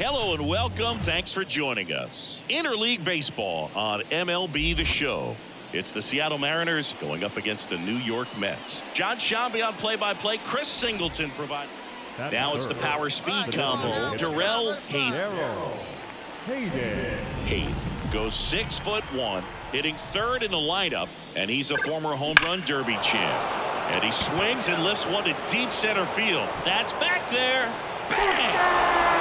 Hello and welcome. Thanks for joining us. Interleague Baseball on MLB The Show. It's the Seattle Mariners going up against the New York Mets. John Shambi on play-by-play. Chris Singleton provides. Now it's the power speed combo. Darrell Hayden goes 6'1", hitting third in the lineup, and he's a former home run derby champ. And he swings and lifts one to deep center field. That's back there. Bang!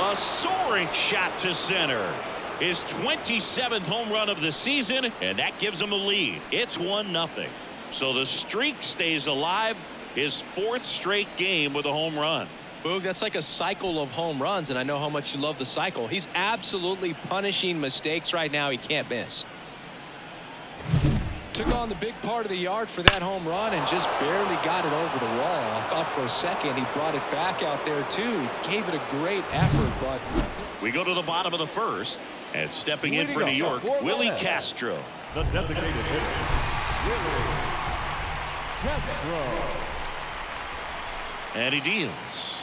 A soaring shot to center. His 27th home run of the season, and that gives him a lead. It's 1-0. So the streak stays alive. His fourth straight game with a home run. Boog, that's like a cycle of home runs, and I know how much you love the cycle. He's absolutely punishing mistakes right now he can't miss. Took on the big part of the yard for that home run and just barely got it over the wall. I thought for a second he brought it back out there too. He gave it a great effort, but we go to the bottom of the first, and stepping in for New York, Willie Castro. The designated hitter, Willie Castro. And he deals.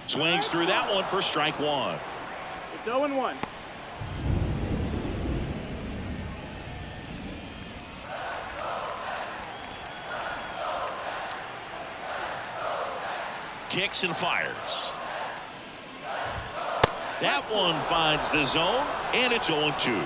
Swings through that one for strike one. It's 0-1. Kicks and fires. That one finds the zone, and it's 0-2.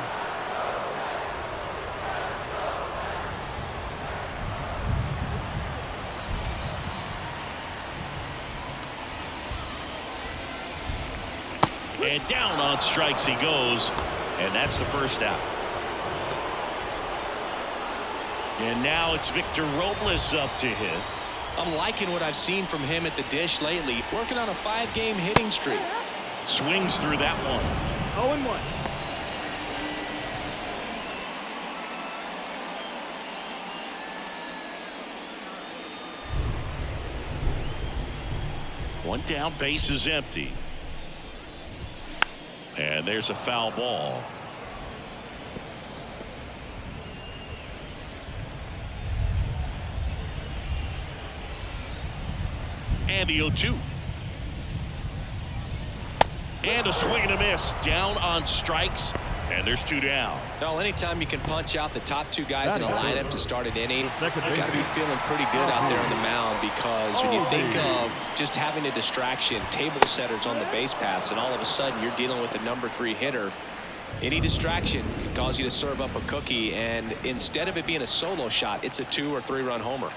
And down on strikes he goes, and that's the first out. And now it's Victor Robles up to hit. I'm liking what I've seen from him at the dish lately. Working on a 5-game hitting streak. Swings through that one. 0-1. One down, base is empty. And there's a foul ball. And the 0-2. And a swing and a miss. Down on strikes. And there's 2 down. Well, anytime you can punch out the top 2 guys in a lineup to start an inning, you got to be feeling pretty good out there on the mound, because when you think of just having a distraction, table setters on the base paths, and all of a sudden you're dealing with the number 3 hitter, any distraction can cause you to serve up a cookie, and instead of it being a solo shot, it's a 2 or 3 run homer.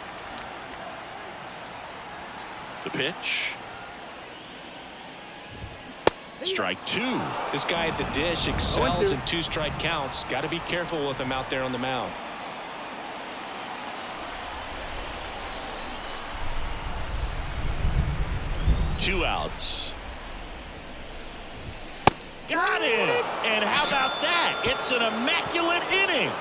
The pitch. Strike 2. This guy at the dish excels in 2-strike counts. Got to be careful with him out there on the mound. Two outs. Got it. And how about that? It's an immaculate inning.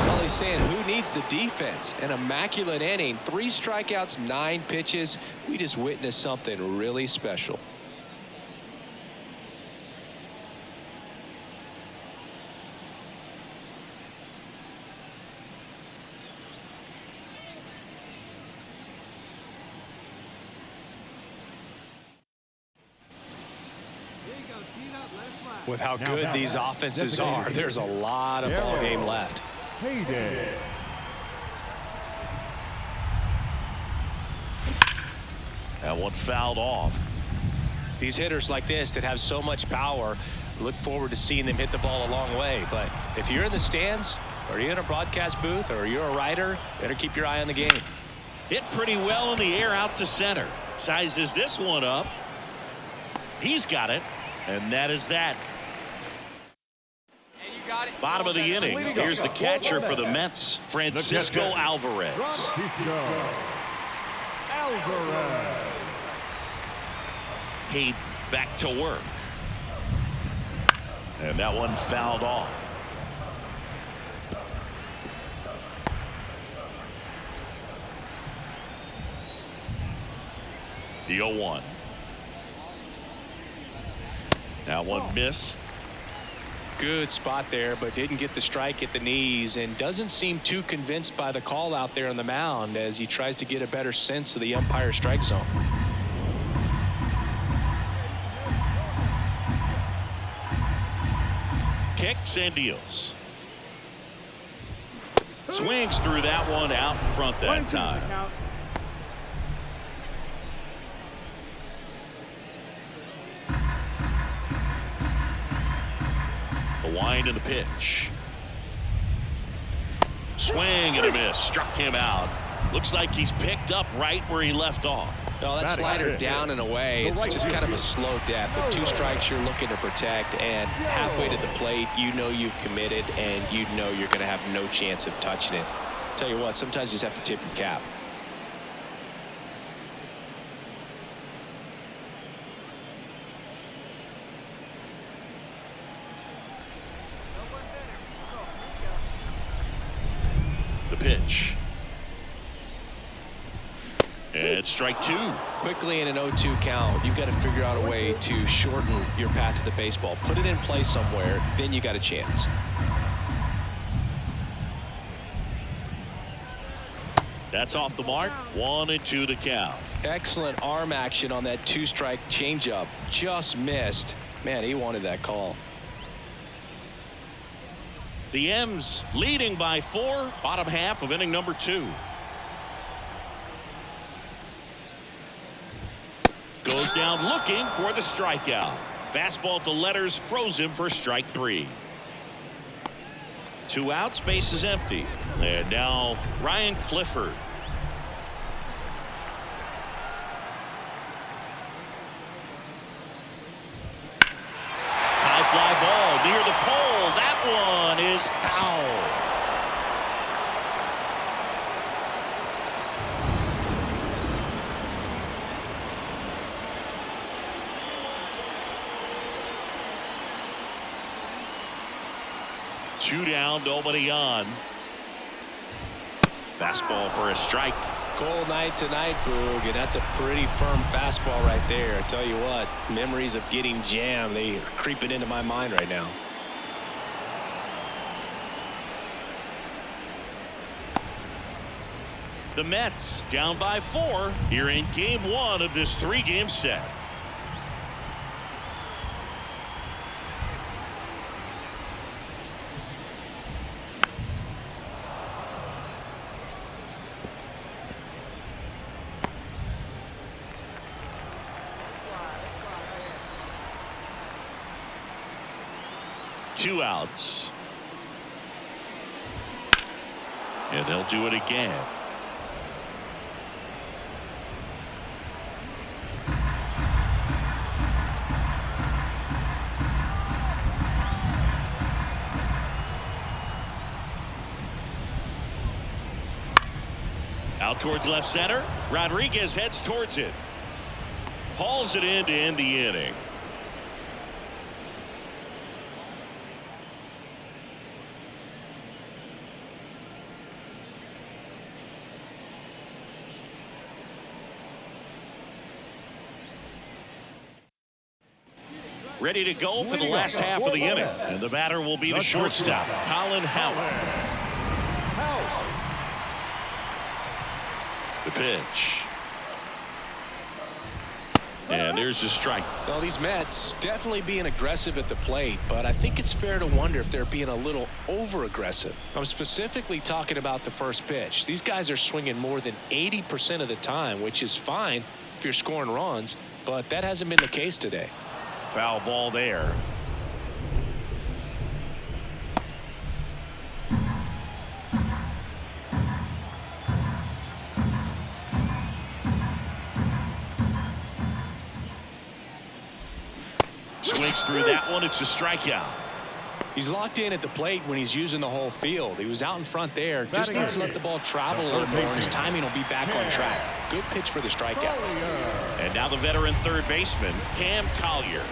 Well, he's saying who needs the defense? An immaculate inning. 3 strikeouts, 9 pitches. We just witnessed something really special. With how good these offenses are, there's a lot of ball game left. That one fouled off. These hitters like this that have so much power, look forward to seeing them hit the ball a long way. But if you're in the stands, or you're in a broadcast booth, or you're a writer, better keep your eye on the game. Hit pretty well in the air out to center. Sizes this one up. He's got it, and that is that. Bottom of the inning. Here's the catcher for the Mets, Francisco Alvarez. Hayden back to work. And that one fouled off. The 0-1. That one missed. Good spot there, but didn't get the strike at the knees and doesn't seem too convinced by the call out there on the mound as he tries to get a better sense of the umpire strike zone. Kicks and deals. Swings through that one out in front that time. The wind and the pitch. Swing and a miss. Struck him out. Looks like he's picked up right where he left off. No, that slider down and away. It's just kind of a slow death. With 2 strikes, you're looking to protect, and halfway to the plate, you know you've committed, and you know you're going to have no chance of touching it. Tell you what, sometimes you just have to tip your cap. The pitch. And strike 2. Quickly in an 0-2 count, you've got to figure out a way to shorten your path to the baseball. Put it in play somewhere, then you got a chance. That's off the mark. 1-2 the count. Excellent arm action on that 2-strike changeup. Just missed. Man, he wanted that call. The M's leading by 4. Bottom half of inning number 2. Goes down looking for the strikeout. Fastball to letters froze him for strike 3. 2 outs, base is empty. And now Ryan Clifford. High fly ball near the pole. That one is foul. Two down, nobody on. Fastball for a strike. Cold night tonight, Boog, and that's a pretty firm fastball right there. I tell you what, memories of getting jammed, they are creeping into my mind right now. The Mets down by 4 here in game 1 of this 3-game set. Two outs. And they'll do it again. Out towards left center. Rodriguez heads towards it. Hauls it in to end the inning. Ready to go for the last half of the inning. And the batter will be the shortstop, Colin Howard. The pitch. And there's the strike. Well, these Mets definitely being aggressive at the plate, but I think it's fair to wonder if they're being a little over-aggressive. I'm specifically talking about the first pitch. These guys are swinging more than 80% of the time, which is fine if you're scoring runs, but that hasn't been the case today. Foul ball there. Swings through that one. It's a strikeout. He's locked in at the plate when he's using the whole field. He was out in front there. Just needs to let the ball travel a little more, and his timing will be back on track. Good pitch for the strikeout. And now the veteran third baseman, Cam Collier.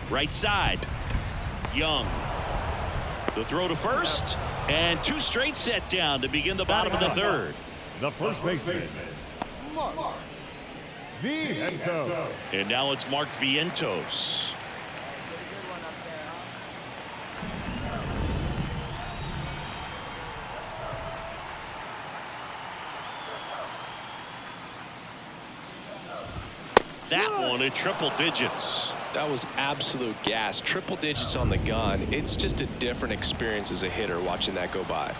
Right side. Young. The throw to first. And 2 straight set down to begin the bottom of the 3rd. The first baseman, Vientos. And now it's Mark Vientos. That one at triple digits. That was absolute gas. Triple digits on the gun. It's just a different experience as a hitter watching that go by.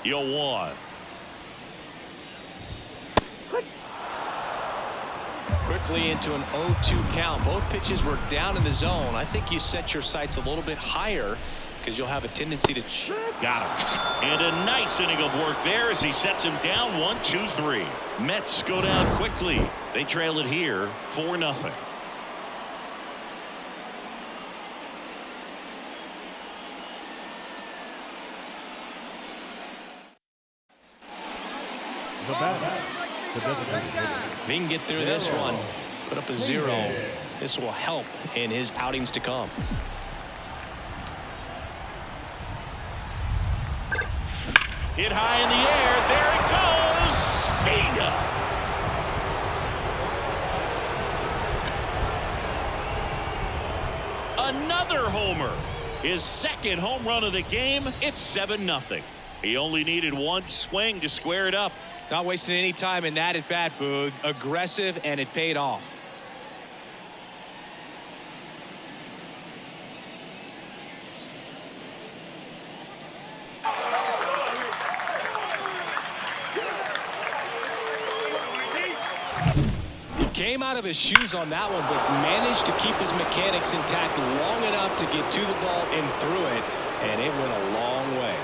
0-1. Quickly into an 0-2 count. Both pitches were down in the zone. I think you set your sights a little bit higher because you'll have a tendency to... Got him. And a nice inning of work there as he sets him down 1-2-3. Mets go down quickly. They trail it here 4-0. The batter. The designated hitter. If he can get through this one, put up a 0, this will help in his outings to come. Hit high in the air. There it goes. See ya. Another homer. His second home run of the game. It's 7-0. He only needed one swing to square it up. Not wasting any time in that at bat, Boog. Aggressive, and it paid off. Came out of his shoes on that one, but managed to keep his mechanics intact long enough to get to the ball and through it, and it went a long way.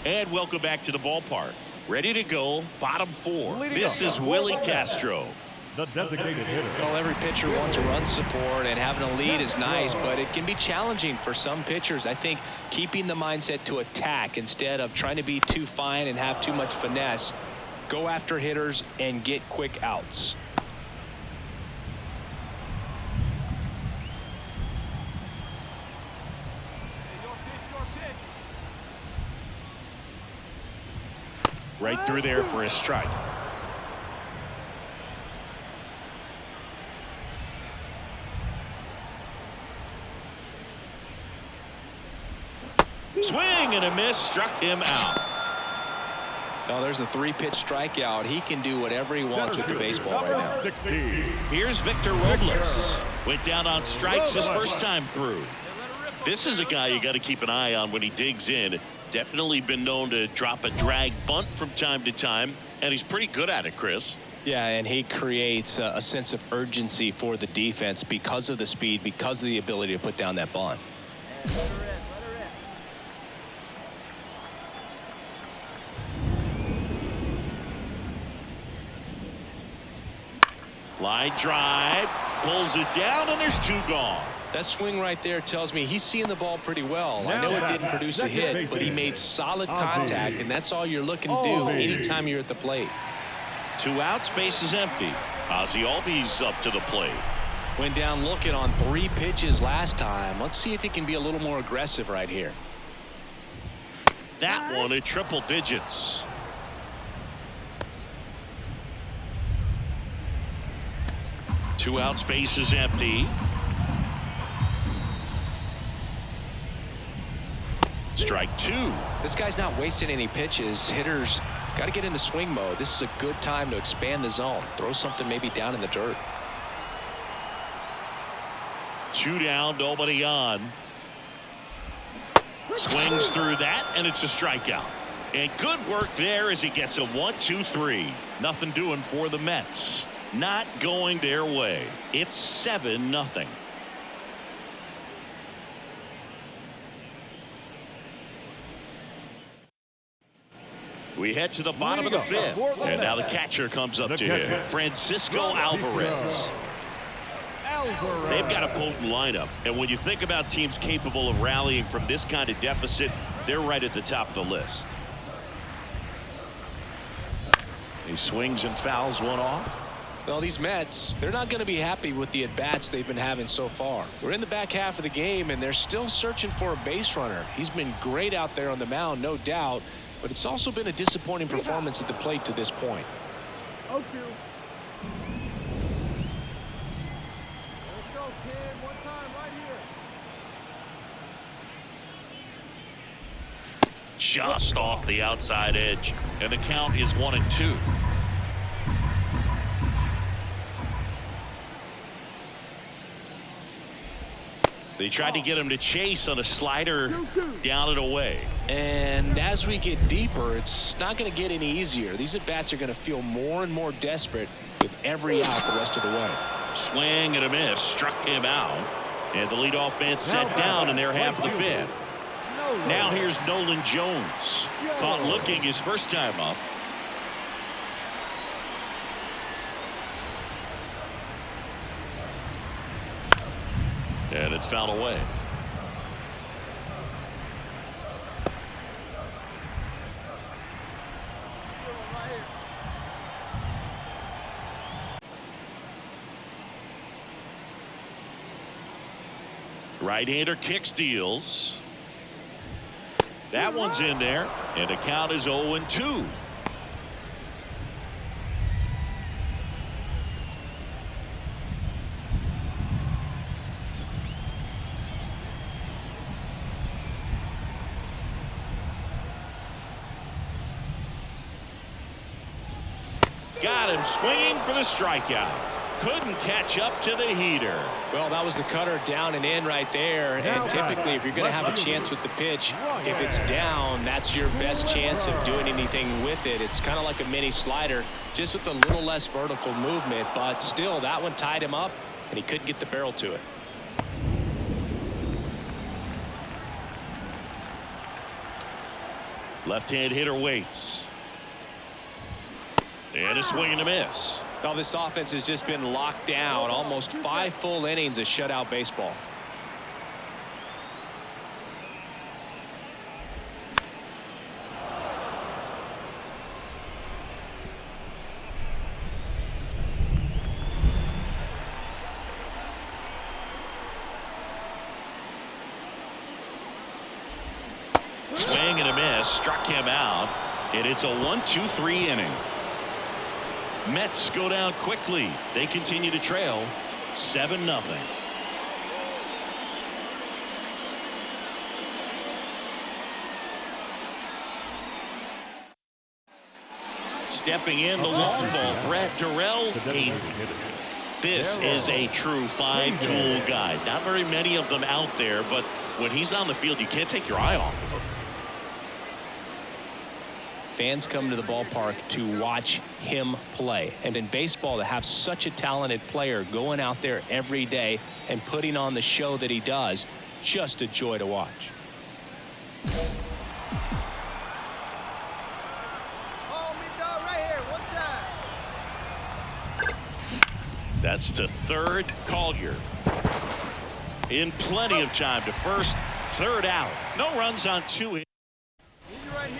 And welcome back to the ballpark. Ready to go, bottom 4. This is Willie Castro. The designated hitter. Well, every pitcher wants run support, and having a lead is nice, but it can be challenging for some pitchers. I think keeping the mindset to attack instead of trying to be too fine and have too much finesse, go after hitters and get quick outs. Right through there for a strike. Swing and a miss, struck him out. Now there's a 3-pitch strikeout. He can do whatever he wants with the baseball right now. 16. Here's Victor Robles. Went down on strikes his first time through. This is a guy you got to keep an eye on when he digs in. Definitely been known to drop a drag bunt from time to time, and he's pretty good at it, Chris. Yeah, and he creates a sense of urgency for the defense because of the speed, because of the ability to put down that bunt. Line drive, pulls it down, and there's 2 gone. That swing right there tells me he's seeing the ball pretty well. I know it didn't produce a hit, but he made solid contact, and that's all you're looking to do anytime you're at the plate. 2 outs, base is empty. Ozzie Albies up to the plate. Went down looking on 3 pitches last time. Let's see if he can be a little more aggressive right here. That one at triple digits. Two outs, base is empty. Strike 2. This guy's not wasting any pitches. Hitters got to get into swing mode. This is a good time to expand the zone. Throw something maybe down in the dirt. 2 down, nobody on. Swings through that, and it's a strikeout. And good work there as he gets a 1-2-3. Nothing doing for the Mets. Not going their way. It's 7-0. We head to the bottom of the 5th, and now the catcher comes up to him, Francisco Alvarez. They've got a potent lineup, and when you think about teams capable of rallying from this kind of deficit, they're right at the top of the list. He swings and fouls one off. Well, these Mets, they're not going to be happy with the at-bats they've been having so far. We're in the back half of the game, and they're still searching for a base runner. He's been great out there on the mound, no doubt, but it's also been a disappointing performance at the plate to this point. Okay. Let's go, kid. One time right here. Just off the outside edge, and the count is 1-2. They tried to get him to chase on a slider down and away. And as we get deeper, it's not going to get any easier. These at-bats are going to feel more and more desperate with every out the rest of the way. Swing and a miss, struck him out. And the leadoff man set down in their half of the fifth. Now here's Nolan Jones. Caught looking his first time up. And it's fouled away. Right-hander kicks, deals. That one's in there, and the count is 0-2. Got him swinging for the strikeout. Couldn't catch up to the heater. Well, that was the cutter down and in right there. And typically, if you're going to have a chance with the pitch, if it's down, that's your best chance of doing anything with it. It's kind of like a mini slider, just with a little less vertical movement. But still, that one tied him up, and he couldn't get the barrel to it. Left-hand hitter waits. And a swing and a miss. Now, this offense has just been locked down. Almost 5 full innings of shutout baseball. Swing and a miss, struck him out, and it's a 1-2-3 inning. Mets go down quickly. They continue to trail 7-0. Stepping in, the long ball threat, Darrell Hayden. This is a true 5-tool guy. Not very many of them out there, but when he's on the field, you can't take your eye off of him. Fans come to the ballpark to watch him play. And in baseball, to have such a talented player going out there every day and putting on the show that he does, just a joy to watch. That's to third. Collier in plenty of time to first. Third out. No runs on 2 hits.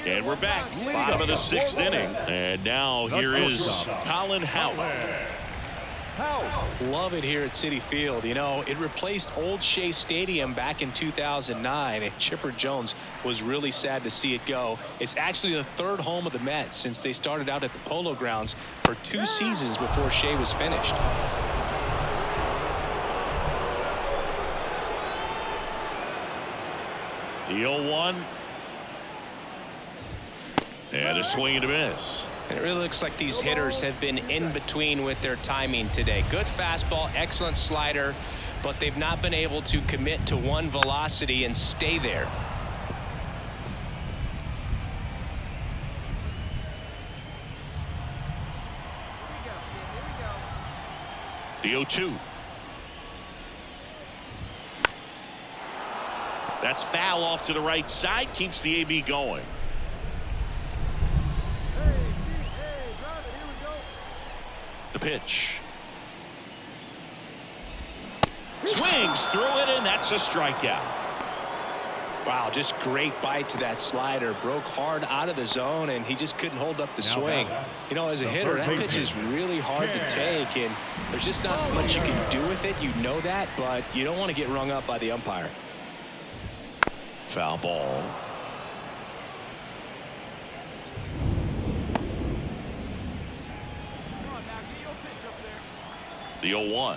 And we're back. Bottom of the 6th inning. And now here is Colin Howard. Love it here at Citi Field. You know, it replaced Old Shea Stadium back in 2009, and Chipper Jones was really sad to see it go. It's actually the 3rd home of the Mets since they started out at the Polo Grounds for 2 seasons before Shea was finished. The 0-1. And a swing and a miss. And it really looks like these hitters have been in between with their timing today. Good fastball, excellent slider, but they've not been able to commit to one velocity and stay there. The 0-2. That's foul off to the right side. Keeps the AB going. The pitch. Swings through it, and that's a strikeout. Wow, just great bite to that slider. Broke hard out of the zone, and he just couldn't hold up the swing. You know, as a hitter, that pitch is really hard to take, and there's just not much you can do with it. You know that, but you don't want to get rung up by the umpire. Foul ball. The 0-1.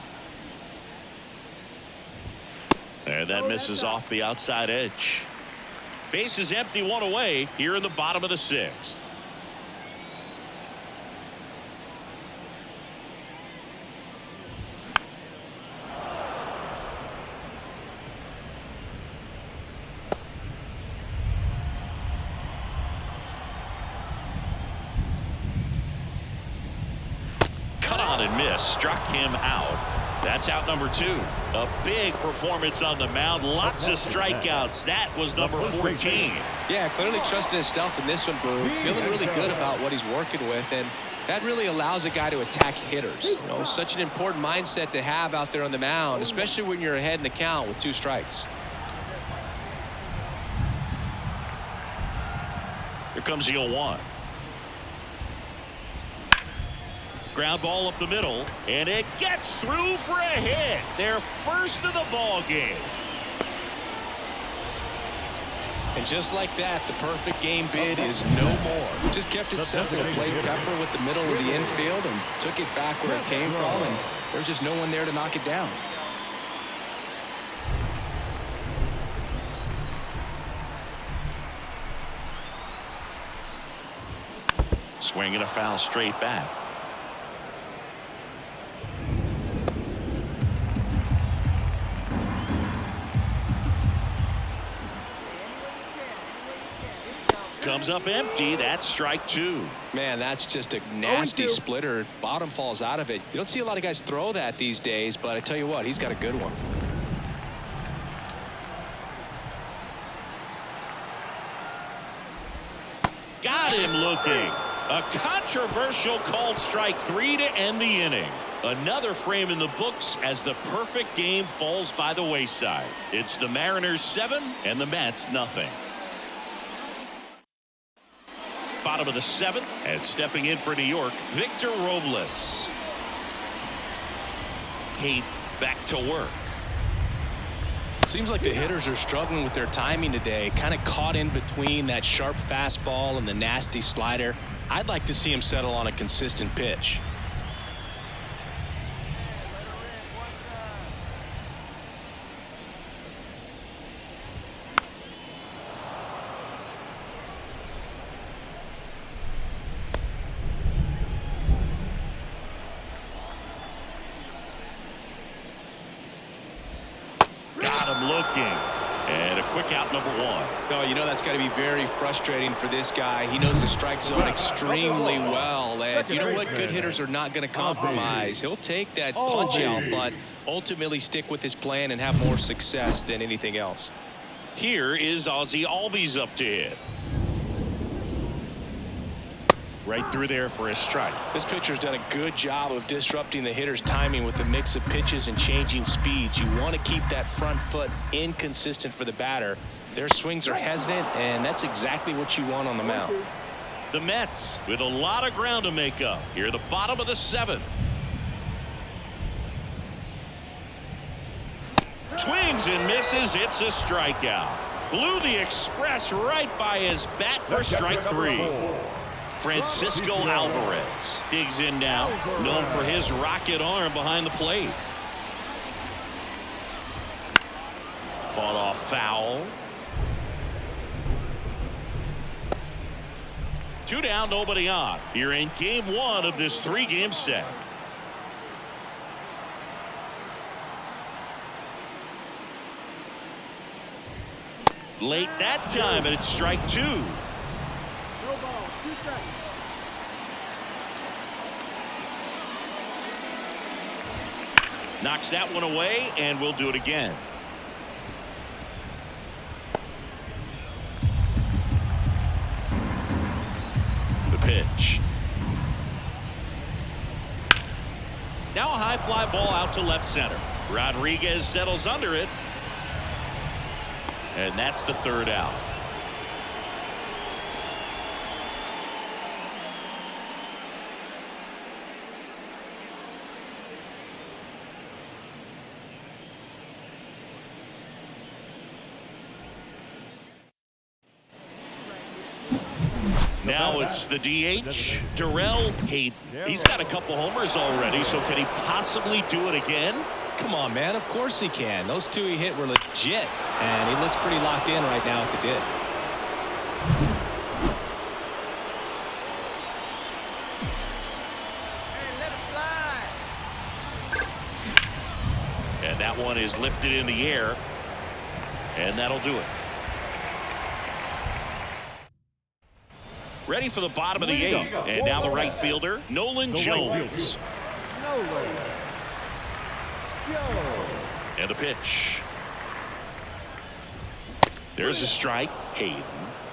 And that misses off the outside edge. Base is empty, one away here in the bottom of the 6th. Cut on and miss, struck him out. That's out number 2. A big performance on the mound. Lots of strikeouts. That was number 14. Yeah, clearly trusting his stuff in this one, Boo. Feeling really good about what he's working with, and that really allows a guy to attack hitters. You know, such an important mindset to have out there on the mound, especially when you're ahead in the count with 2 strikes. Here comes the 0-1. Ground ball up the middle, and it gets through for a hit. Their first of the ball game. And just like that, the perfect game bid is no more. Just kept it simple. Played Pepper with the middle of the infield and took it back where it came from, and there's just no one there to knock it down. Swinging a foul straight back. Comes up empty. That's strike 2. Man, that's just a nasty splitter. Bottom falls out of it. You don't see a lot of guys throw that these days, but I tell you what, he's got a good one. Got him looking. A controversial called strike 3 to end the inning. Another frame in the books as the perfect game falls by the wayside. It's the Mariners 7 and the Mets nothing. Bottom of the 7th, and stepping in for New York, Victor Robles. Pate back to work. Seems like the hitters are struggling with their timing today. Kind of caught in between that sharp fastball and the nasty slider. I'd like to see him settle on a consistent pitch. Looking, and a quick out, number 1. Oh, you know that's got to be very frustrating for this guy. He knows the strike zone extremely well, and you know what? Good hitters are not going to compromise. He'll take that punch out, but ultimately stick with his plan and have more success than anything else. Here is Ozzie Albies up to hit. Right through there for a strike. This pitcher's done a good job of disrupting the hitter's timing with a mix of pitches and changing speeds. You want to keep that front foot inconsistent for the batter. Their swings are hesitant, and that's exactly what you want on the mound. The Mets with a lot of ground to make up here at the bottom of the 7th. Swings and misses. It's a strikeout. Blew the express right by his bat for strike 3. Francisco Alvarez digs in now, known for his rocket arm behind the plate. Fought off foul. 2 down, nobody on. Here in game 1 of this 3-game set. Late that time, and it's strike 2. Knocks that one away, and we'll do it again. The pitch. Now a high fly ball out to left center. Rodriguez settles under it. And that's the third out. Now it's the DH, Darrell Hayden. He's got a couple homers already, so can he possibly do it again? Come on, man. Of course he can. Those two he hit were legit, and he looks pretty locked in right now if it did. Hey, let it fly. And that one is lifted in the air, and that'll do it. Ready for the bottom of the eighth, and now the right fielder, Nolan Jones. And a pitch. There's a strike. Hayden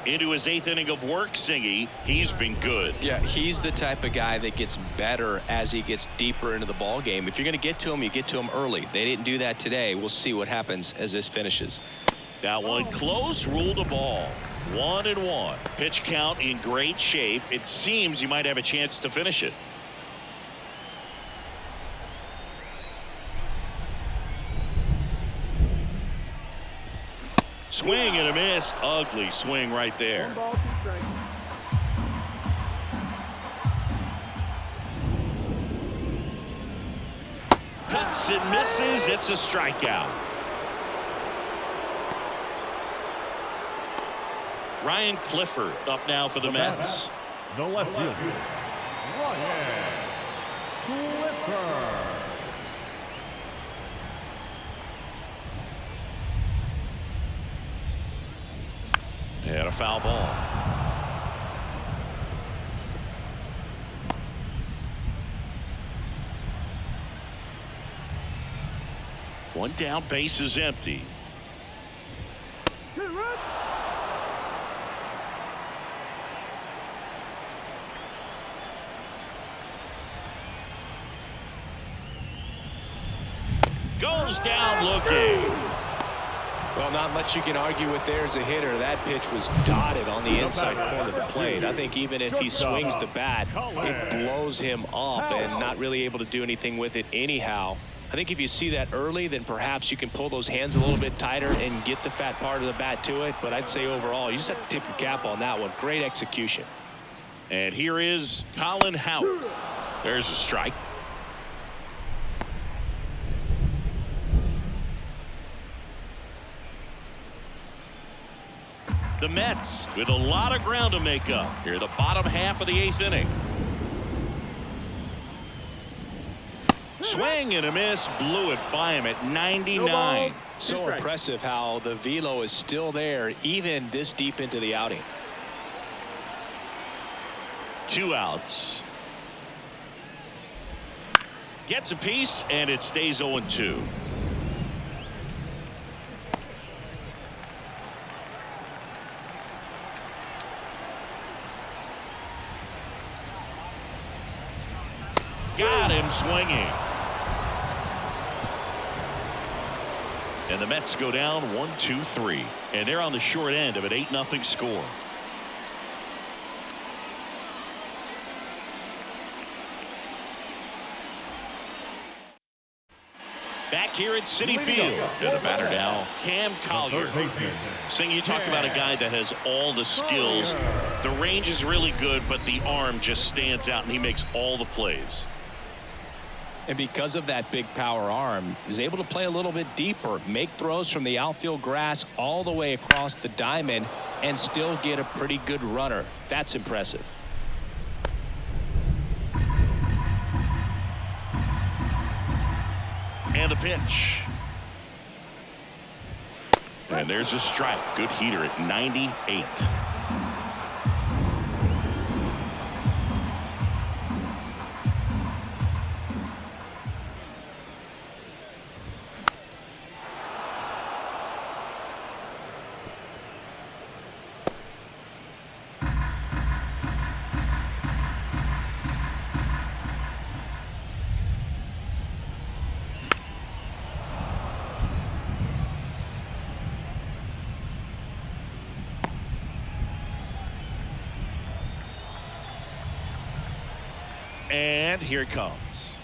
into his eighth inning of work. Singy, he's been good. Yeah, he's the type of guy that gets better as he gets deeper into the ball game. If you're going to get to him, you get to him early. They didn't do that today. We'll see what happens as this finishes. That one close, ruled a ball. 1-1. Pitch count in great shape. It seems you might have a chance to finish it. Swing and a miss. Ugly swing right there. 1 ball, 2 strikes. Cuts and misses. It's a strikeout. Ryan Clifford up now for the Mets. The left fielder, Ryan Clifford. And a foul ball. One down, base is empty. Goes down looking. Well, not much you can argue with there as a hitter. That pitch was dotted on the inside corner of the plate. I think even if he swings the bat, it blows him up and not really able to do anything with it anyhow. I think if you see that early, then perhaps you can pull those hands a little bit tighter and get the fat part of the bat to it. But I'd say overall, you just have to tip your cap on that one. Great execution. And here is Colin Howard. There's a strike. The Mets with a lot of ground to make up here, the bottom half of the eighth inning. Swing and a miss, blew it by him at 99. So impressive how the velo is still there even this deep into the outing. 2 outs. Gets a piece and it stays 0-2. Got him swinging. And the Mets go down 1-2-3. And they're on the short end of an 8-0 score. Back here at Citi Field. And the batter now, Cam Collier. Sing, you talk about a guy that has all the skills. The range is really good, but the arm just stands out, and he makes all the plays. And because of that big power arm, he's able to play a little bit deeper, make throws from the outfield grass all the way across the diamond, and still get a pretty good runner. That's impressive. And the pitch. And there's a strike. Good heater at 98. And here it comes.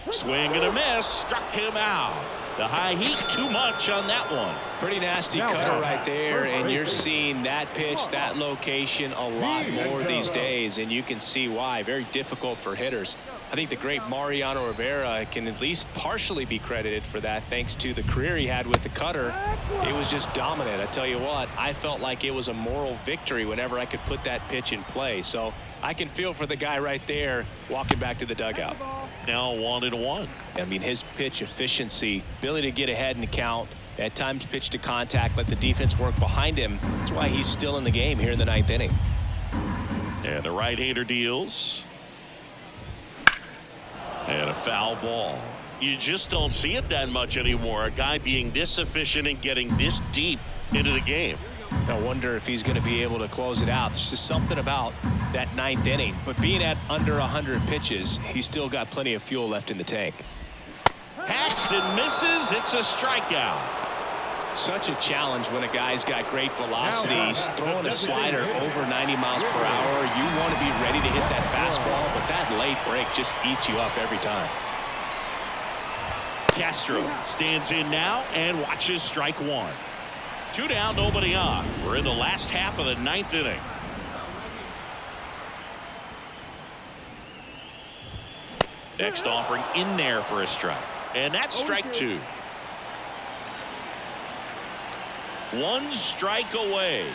Swing and a miss. Struck him out. The high heat too much on that one. Pretty nasty cutter right there, and you're seeing that pitch, that location a lot more these days, and you can see why. Very difficult for hitters. I think the great Mariano Rivera can at least partially be credited for that thanks to the career he had with the cutter. It was just dominant. I tell you what, I felt like it was a moral victory whenever I could put that pitch in play. So I can feel for the guy right there walking back to the dugout. Now 1-1. I mean, his pitch efficiency, ability to get ahead in the count, at times pitch to contact, let the defense work behind him. That's why he's still in the game here in the 9th inning. And the right-hander deals. And a foul ball. You just don't see it that much anymore. A guy being this efficient and getting this deep into the game. I wonder if he's going to be able to close it out. There's just something about that 9th inning. But being at under 100 pitches, he's still got plenty of fuel left in the tank. Hacks and misses. It's a strikeout. Such a challenge when a guy's got great velocity. He's throwing a slider over 90 miles per hour. You want to be ready to hit that fastball, but that late break just eats you up every time. Castro stands in now and watches strike one. 2 down, nobody on. We're in the last half of the 9th inning. Next offering in there for a strike. And that's strike 2. 1 strike away.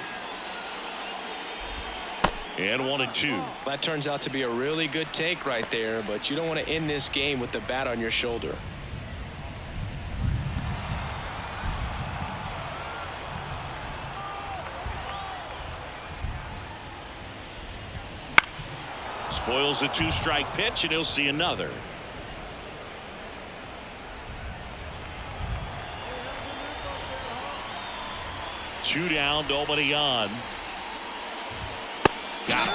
And 1-2. That turns out to be a really good take right there, but you don't want to end this game with the bat on your shoulder. Spoils the 2-strike pitch, and he'll see another. Two down, nobody on. Got it.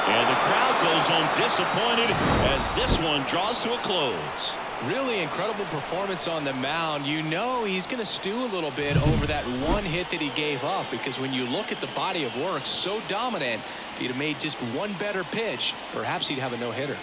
And the crowd goes home disappointed as this one draws to a close. Really incredible performance on the mound. You know he's going to stew a little bit over that one hit that he gave up, because when you look at the body of work, so dominant, if he'd have made just one better pitch, perhaps he'd have a no-hitter.